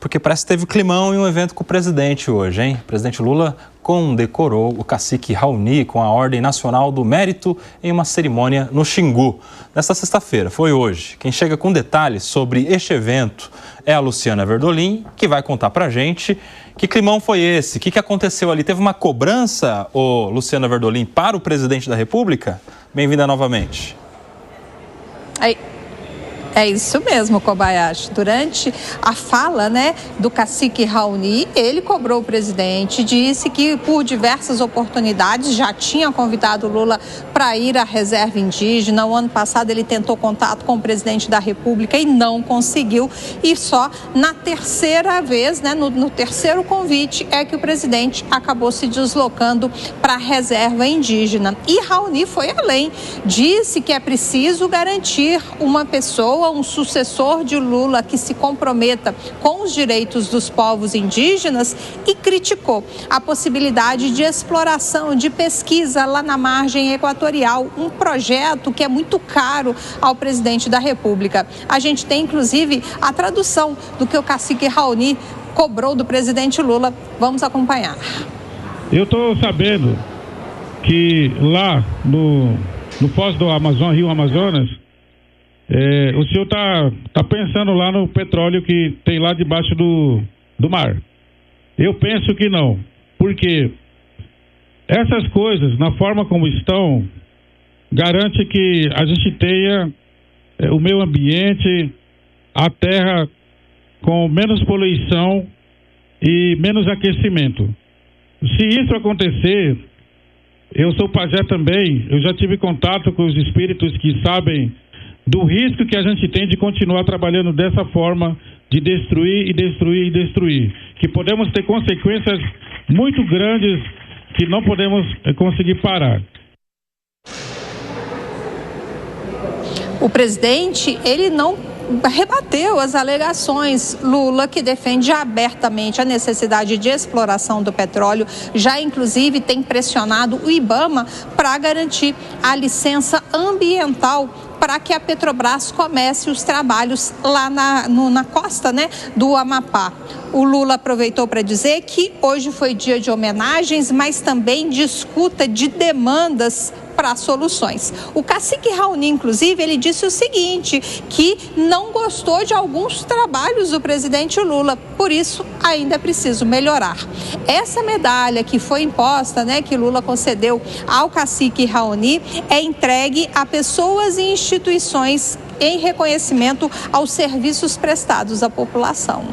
Porque parece que teve climão em um evento com o presidente hoje, hein? O presidente Lula condecorou o cacique Raoni com a Ordem Nacional do Mérito em uma cerimônia no Xingu. Nesta sexta-feira, foi hoje. Quem chega com detalhes sobre este evento é a Luciana Verdolim, que vai contar pra gente que climão foi esse, o que aconteceu ali. Teve uma cobrança, Luciana Verdolim, para o presidente da República? Bem-vinda novamente. É isso mesmo, Kobayashi. Durante a fala, do cacique Raoni, ele cobrou o presidente, disse que por diversas oportunidades já tinha convidado o Lula para ir à reserva indígena. O ano passado ele tentou contato com o presidente da República e não conseguiu. E só na terceira vez, no terceiro convite, é que o presidente acabou se deslocando para a reserva indígena. E Raoni foi além. Disse que é preciso garantir uma pessoa, um sucessor de Lula que se comprometa com os direitos dos povos indígenas e criticou a possibilidade de exploração, de pesquisa lá na margem equatorial, um projeto que é muito caro ao presidente da República. A gente tem, inclusive, a tradução do que o cacique Raoni cobrou do presidente Lula. Vamos acompanhar. Eu estou sabendo que lá no Foz do Amazonas, Rio Amazonas, o senhor tá pensando lá no petróleo que tem lá debaixo do mar. Eu penso que não, porque essas coisas, na forma como estão, garante que a gente tenha o meio ambiente, a terra com menos poluição e menos aquecimento. Se isso acontecer, eu sou pajé também, eu já tive contato com os espíritos que sabem do risco que a gente tem de continuar trabalhando dessa forma, de destruir e destruir e destruir. Que podemos ter consequências muito grandes que não podemos conseguir parar. O presidente, ele não rebateu as alegações. Lula, que defende abertamente a necessidade de exploração do petróleo, já inclusive tem pressionado o IBAMA para garantir a licença ambiental para que a Petrobras comece os trabalhos lá na costa, do Amapá. O Lula aproveitou para dizer que hoje foi dia de homenagens, mas também de escuta de demandas para soluções. O cacique Raoni, inclusive, ele disse o seguinte, que não gostou de alguns trabalhos do presidente Lula, por isso ainda é preciso melhorar. Essa medalha que foi imposta, que Lula concedeu ao cacique Raoni, é entregue a pessoas e instituições em reconhecimento aos serviços prestados à população.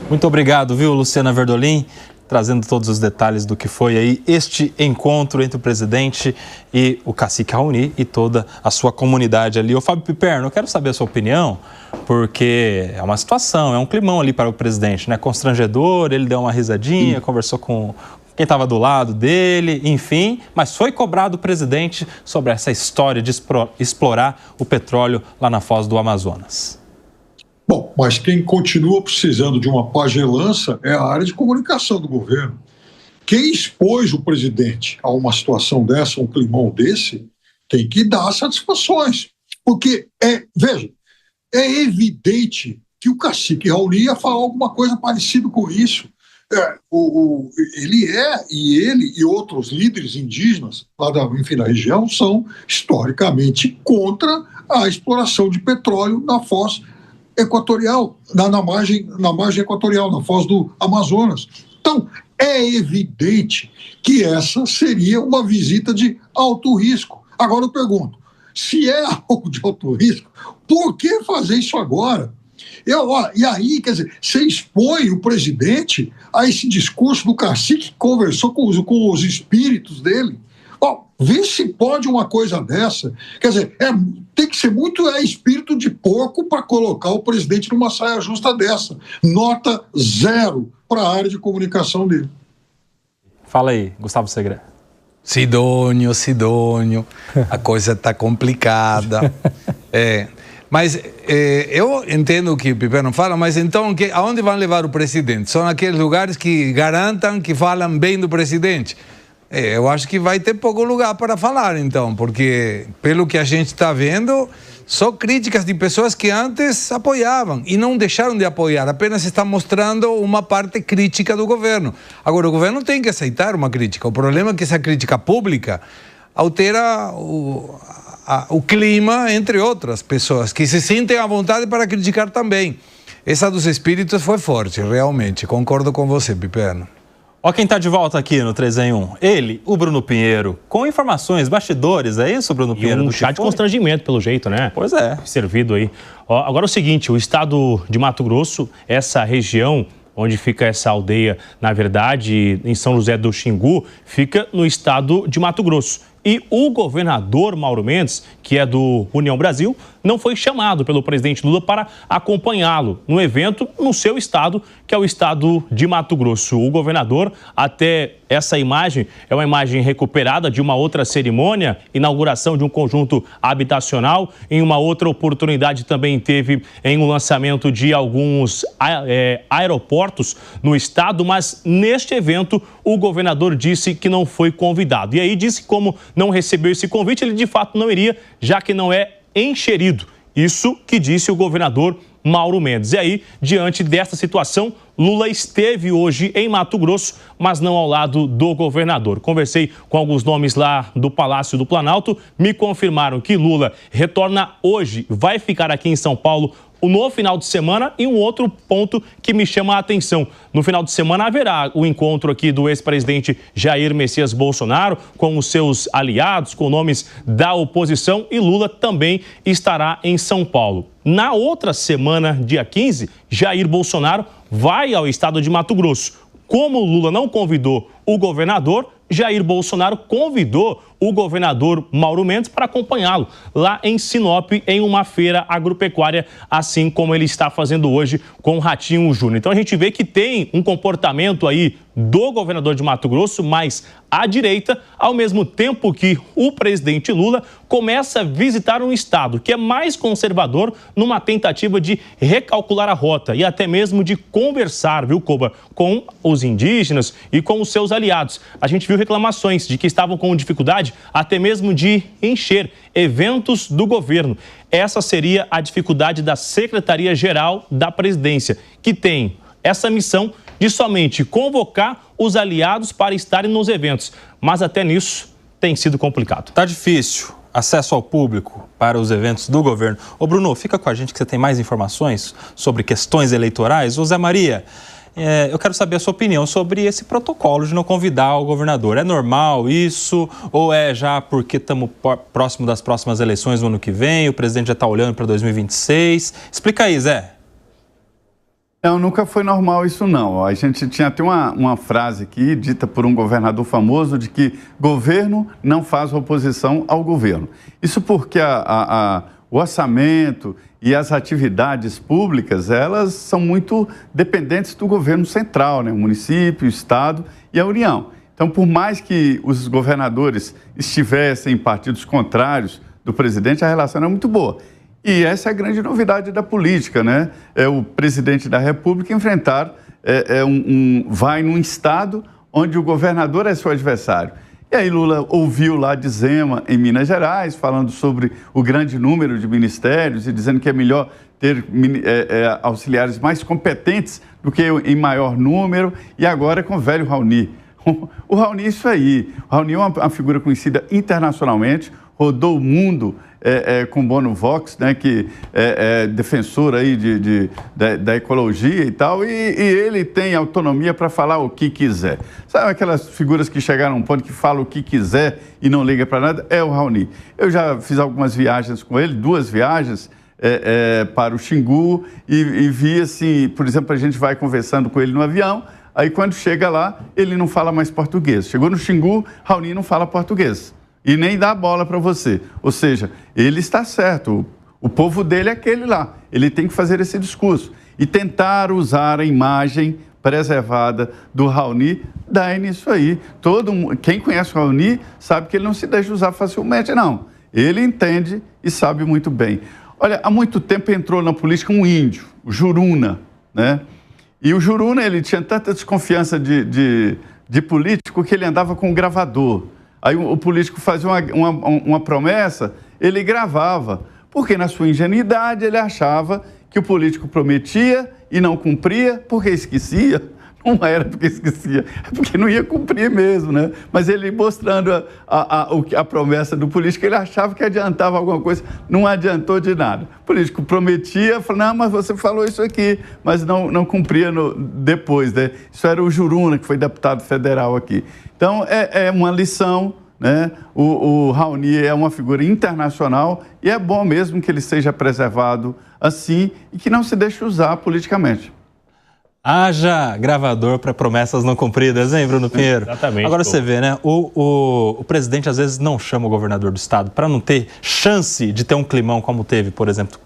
Muito obrigado, Luciana Verdolim, trazendo todos os detalhes do que foi aí este encontro entre o presidente e o cacique Raoni e toda a sua comunidade ali. Fábio Piperno, eu quero saber a sua opinião, porque é uma situação, é um climão ali para o presidente, Constrangedor, ele deu uma risadinha, conversou com quem estava do lado dele, enfim, mas foi cobrado o presidente sobre essa história de explorar o petróleo lá na Foz do Amazonas. Bom, mas quem continua precisando de uma pagelança é a área de comunicação do governo. Quem expôs o presidente a uma situação dessa, um climão desse, tem que dar satisfações. Porque, veja, é evidente que o cacique Raoni ia falar alguma coisa parecida com isso. Ele e outros líderes indígenas lá da região são historicamente contra a exploração de petróleo na Foz equatorial, na margem equatorial, na Foz do Amazonas. Então, é evidente que essa seria uma visita de alto risco. Agora eu pergunto, se é algo de alto risco, por que fazer isso agora? E aí, quer dizer, você expõe o presidente a esse discurso do cacique que conversou com os espíritos dele. Vê se pode uma coisa dessa. Quer dizer, tem que ser muito espírito de porco para colocar o presidente numa saia justa dessa. Nota 0 para a área de comunicação dele. Fala aí, Gustavo Segre. Sidônio, a coisa está complicada. Mas eu entendo o que o Piperno fala, mas então aonde vão levar o presidente? São aqueles lugares que garantam que falam bem do presidente. Eu acho que vai ter pouco lugar para falar, então, porque pelo que a gente está vendo, só críticas de pessoas que antes apoiavam e não deixaram de apoiar, apenas está mostrando uma parte crítica do governo. Agora, o governo tem que aceitar uma crítica. O problema é que essa crítica pública altera o clima entre outras pessoas que se sentem à vontade para criticar também. Essa dos espíritos foi forte, realmente. Concordo com você, Piperno. Ó quem está de volta aqui no 3 em 1. Ele, o Bruno Pinheiro, com informações, bastidores, é isso, Bruno Pinheiro? E um chá de constrangimento, pelo jeito, né? Pois é. Servido aí. Ó, agora é o seguinte, o estado de Mato Grosso, essa região onde fica essa aldeia, na verdade, em São José do Xingu, fica no estado de Mato Grosso. E o governador Mauro Mendes, que é do União Brasil, não foi chamado pelo presidente Lula para acompanhá-lo no evento no seu estado, que é o estado de Mato Grosso. O governador, até essa imagem, é uma imagem recuperada de uma outra cerimônia, inauguração de um conjunto habitacional. Em uma outra oportunidade também teve em um lançamento de alguns aeroportos no estado, mas neste evento o governador disse que não foi convidado. E aí disse que como não recebeu esse convite, ele de fato não iria, já que não é encherido. Isso que disse o governador Mauro Mendes. E aí, diante dessa situação, Lula esteve hoje em Mato Grosso, mas não ao lado do governador. Conversei com alguns nomes lá do Palácio do Planalto, me confirmaram que Lula retorna hoje, vai ficar aqui em São Paulo no final de semana. E um outro ponto que me chama a atenção: no final de semana haverá o encontro aqui do ex-presidente Jair Messias Bolsonaro com os seus aliados, com nomes da oposição, e Lula também estará em São Paulo. Na outra semana, dia 15, Jair Bolsonaro vai ao estado de Mato Grosso. Como Lula não convidou o governador, Jair Bolsonaro convidou o governador Mauro Mendes para acompanhá-lo lá em Sinop, em uma feira agropecuária, assim como ele está fazendo hoje com o Ratinho Júnior. Então a gente vê que tem um comportamento aí do governador de Mato Grosso mais à direita, ao mesmo tempo que o presidente Lula começa a visitar um estado que é mais conservador, numa tentativa de recalcular a rota e até mesmo de conversar, viu, Koba, com os indígenas e com os seus aliados. A gente viu reclamações de que estavam com dificuldade até mesmo de encher eventos do governo. Essa seria a dificuldade da Secretaria-Geral da Presidência, que tem essa missão de somente convocar os aliados para estarem nos eventos. Mas até nisso tem sido complicado. Tá difícil acesso ao público para os eventos do governo. Ô Bruno, fica com a gente que você tem mais informações sobre questões eleitorais. Ô Zé Maria, eu quero saber a sua opinião sobre esse protocolo de não convidar o governador. É normal isso? Ou é já porque estamos próximo das próximas eleições no ano que vem, o presidente já está olhando para 2026? Explica aí, Zé. Não, nunca foi normal isso não. A gente tinha até uma frase aqui, dita por um governador famoso, de que governo não faz oposição ao governo. Isso porque o orçamento e as atividades públicas, elas são muito dependentes do governo central, né? O município, o estado e a União. Então, por mais que os governadores estivessem em partidos contrários do presidente, a relação é muito boa. E essa é a grande novidade da política, né? É o presidente da República enfrentar, vai num estado onde o governador é seu adversário. E aí Lula ouviu lá de Zema, em Minas Gerais, falando sobre o grande número de ministérios e dizendo que é melhor ter auxiliares mais competentes do que em maior número. E agora com o velho Raoni. O Raoni é isso aí. O Raoni é uma figura conhecida internacionalmente, rodou o mundo com Bono Vox, né, que é defensor aí da ecologia e tal, e ele tem autonomia para falar o que quiser. Sabe aquelas figuras que chegaram a um ponto que falam o que quiser e não liga para nada? É o Raoni. Eu já fiz algumas viagens com ele, 2 viagens para o Xingu, e vi assim, por exemplo, a gente vai conversando com ele no avião, aí quando chega lá, ele não fala mais português. Chegou no Xingu, Raoni não fala português. E nem dá bola para você. Ou seja, ele está certo. O povo dele é aquele lá. Ele tem que fazer esse discurso. E tentar usar a imagem preservada do Raoni, dá nisso aí. Quem conhece o Raoni sabe que ele não se deixa usar facilmente, não. Ele entende e sabe muito bem. Olha, há muito tempo entrou na política um índio, o Juruna, né? E o Juruna, ele tinha tanta desconfiança de político que ele andava com um gravador. Aí o político fazia uma promessa, ele gravava, Porque na sua ingenuidade ele achava que o político prometia e não cumpria porque esquecia. Não era porque esquecia, é porque não ia cumprir mesmo, né? Mas ele mostrando a promessa do político, ele achava que adiantava alguma coisa, não adiantou de nada. O político prometia, falou, não, mas você falou isso aqui, mas não cumpria depois, né? Isso era o Juruna, que foi deputado federal aqui. Então, é uma lição, né? O Raoni é uma figura internacional e é bom mesmo que ele seja preservado assim e que não se deixe usar politicamente. Haja gravador para promessas não cumpridas, hein, Bruno Pinheiro? Exatamente. Agora você vê, né? O presidente às vezes não chama o governador do estado para não ter chance de ter um climão como teve, por exemplo,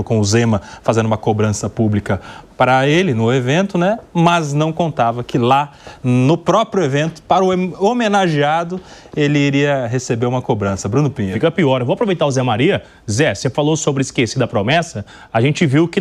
com o Zema fazendo uma cobrança pública para ele no evento, né? Mas não contava que lá, no próprio evento, para o homenageado, ele iria receber uma cobrança. Bruno Pinheiro. Fica pior. Eu vou aproveitar o Zé Maria. Zé, você falou sobre esquecer da promessa. A gente viu que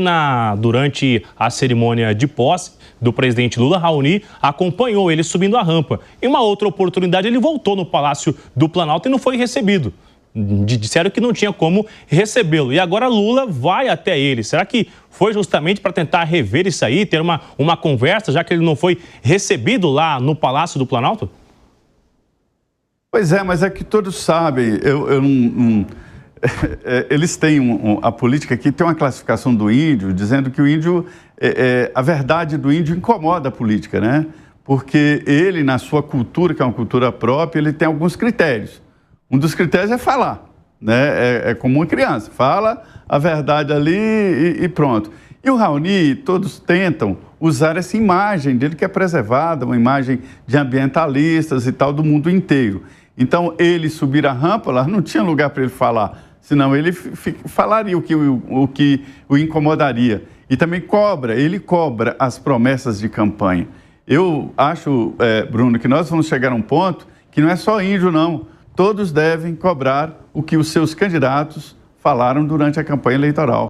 durante a cerimônia de posse do presidente Lula, Raoni acompanhou ele subindo a rampa. Em uma outra oportunidade, ele voltou no Palácio do Planalto e não foi recebido. Disseram que não tinha como recebê-lo. E agora Lula vai até ele. Será que foi justamente para tentar rever isso aí, ter uma conversa, já que ele não foi recebido lá no Palácio do Planalto? Pois é, mas é que todos sabem, eles têm a política aqui tem uma classificação do índio, dizendo que o índio, a verdade do índio incomoda a política, né? Porque ele, na sua cultura, que é uma cultura própria, ele tem alguns critérios. Um dos critérios é falar, né? É como uma criança, fala a verdade ali e pronto. E o Raoni, todos tentam usar essa imagem dele que é preservada, uma imagem de ambientalistas e tal do mundo inteiro. Então, ele subir a rampa lá, não tinha lugar para ele falar, senão ele falaria o que o incomodaria. E também ele cobra as promessas de campanha. Eu acho, Bruno, que nós vamos chegar a um ponto que não é só índio, não. Todos devem cobrar o que os seus candidatos falaram durante a campanha eleitoral.